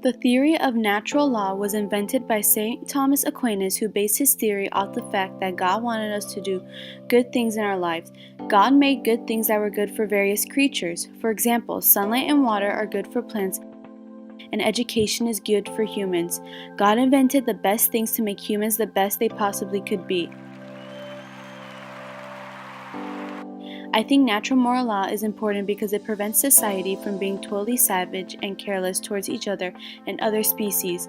The theory of natural law was invented by St. Thomas Aquinas, who based his theory off the fact that God wanted us to do good things in our lives. God made good things that were good for various creatures. For example, sunlight and water are good for plants, and education is good for humans. God invented the best things to make humans the best they possibly could be. I think natural moral law is important because it prevents society from being totally savage and careless towards each other and other species.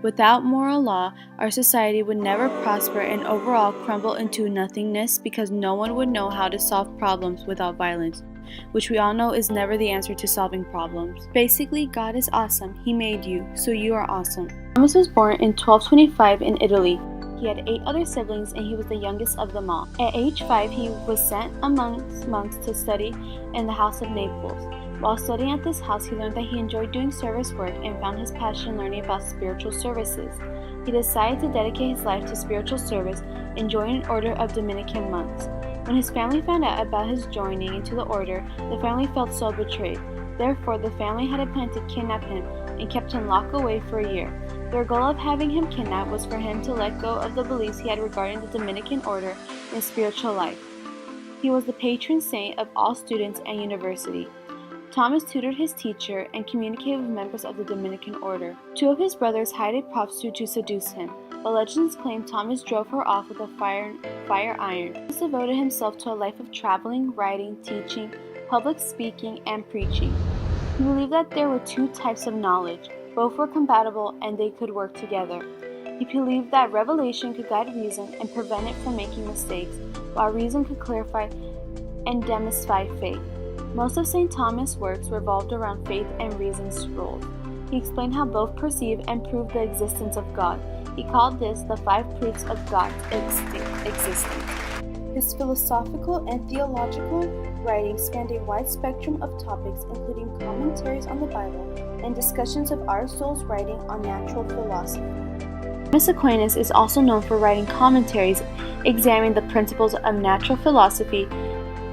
Without moral law, our society would never prosper and overall crumble into nothingness because no one would know how to solve problems without violence, which we all know is never the answer to solving problems. Basically, God is awesome. He made you, so you are awesome. Thomas was born in 1225 in Italy. He had 8 other siblings and he was the youngest of them all. At age 5, he was sent amongst monks to study in the house of Naples. While studying at this house, he learned that he enjoyed doing service work and found his passion learning about spiritual services. He decided to dedicate his life to spiritual service and join an order of Dominican monks. When his family found out about his joining into the order, the family felt so betrayed. Therefore, the family had a plan to kidnap him and kept him locked away for a year. Their goal of having him kidnapped was for him to let go of the beliefs he had regarding the Dominican order and spiritual life. He was the patron saint of all students and university. Thomas tutored his teacher and communicated with members of the Dominican order. 2 of his brothers hired a prostitute to seduce him, but legends claim Thomas drove her off with a fire iron. Thomas devoted himself to a life of traveling, writing, teaching, public speaking, and preaching. He believed that there were 2 types of knowledge. Both were compatible and they could work together. He believed that revelation could guide reason and prevent it from making mistakes, while reason could clarify and demystify faith. Most of St. Thomas' works revolved around faith and reason's roles. He explained how both perceive and prove the existence of God. He called this the 5 proofs of God's existence. His philosophical and theological writings spanned a wide spectrum of topics, including commentaries on the Bible and discussions of Aristotle's writing on natural philosophy. Thomas Aquinas is also known for writing commentaries examining the principles of natural philosophy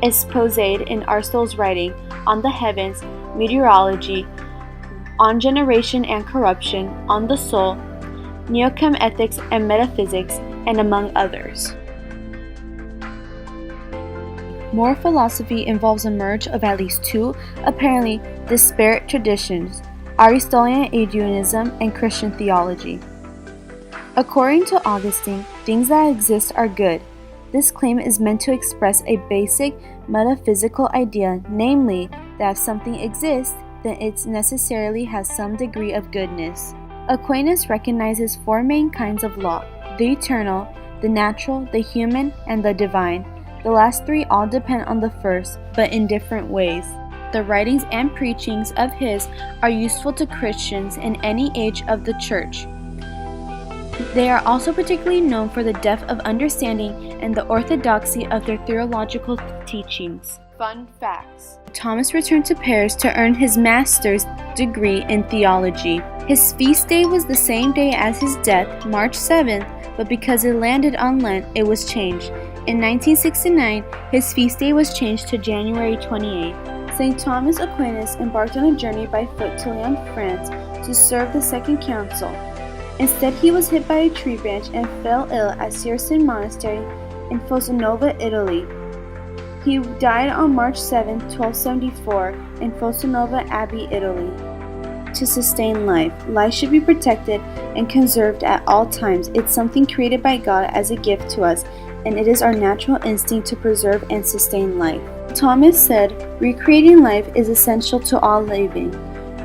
exposed in Aristotle's writing on the heavens, meteorology, on generation and corruption, on the soul, neochem ethics and metaphysics, and among others. Moral philosophy involves a merge of at least 2 apparently disparate traditions, Aristotelian Adeunism and Christian theology. According to Augustine, things that exist are good. This claim is meant to express a basic metaphysical idea, namely that if something exists, then it necessarily has some degree of goodness. Aquinas recognizes 4 main kinds of law: the eternal, the natural, the human, and the divine. The last 3 all depend on the first, but in different ways. The writings and preachings of his are useful to Christians in any age of the church. They are also particularly known for the depth of understanding and the orthodoxy of their theological teachings. Fun facts. Thomas returned to Paris to earn his master's degree in theology. His feast day was the same day as his death, March 7th, but because it landed on Lent, it was changed. In 1969, his feast day was changed to January 28th. St. Thomas Aquinas embarked on a journey by foot to Lyon, France, to serve the Second Council. Instead, he was hit by a tree branch and fell ill at Cistercian Monastery in Fossanova, Italy. He died on March 7, 1274, in Fossanova Abbey, Italy. To sustain life, life should be protected and conserved at all times. It's something created by God as a gift to us, and it is our natural instinct to preserve and sustain life. Thomas said, "Recreating life is essential to all living.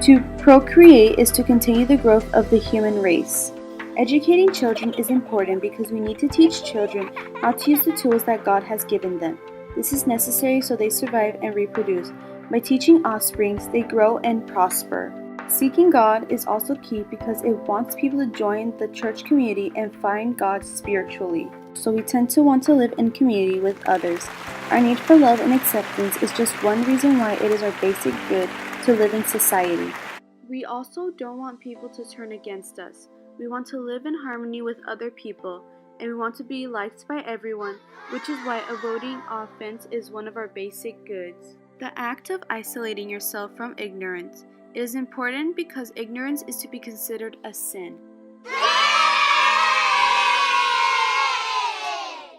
To procreate is to continue the growth of the human race." Educating children is important because we need to teach children how to use the tools that God has given them. This is necessary so they survive and reproduce. By teaching offsprings, they grow and prosper. Seeking God is also key because it wants people to join the church community and find God spiritually. So we tend to want to live in community with others. Our need for love and acceptance is just one reason why it is our basic good to live in society. We also don't want people to turn against us. We want to live in harmony with other people, and we want to be liked by everyone, which is why avoiding offense is one of our basic goods. The act of isolating yourself from ignorance. It is important because ignorance is to be considered a sin.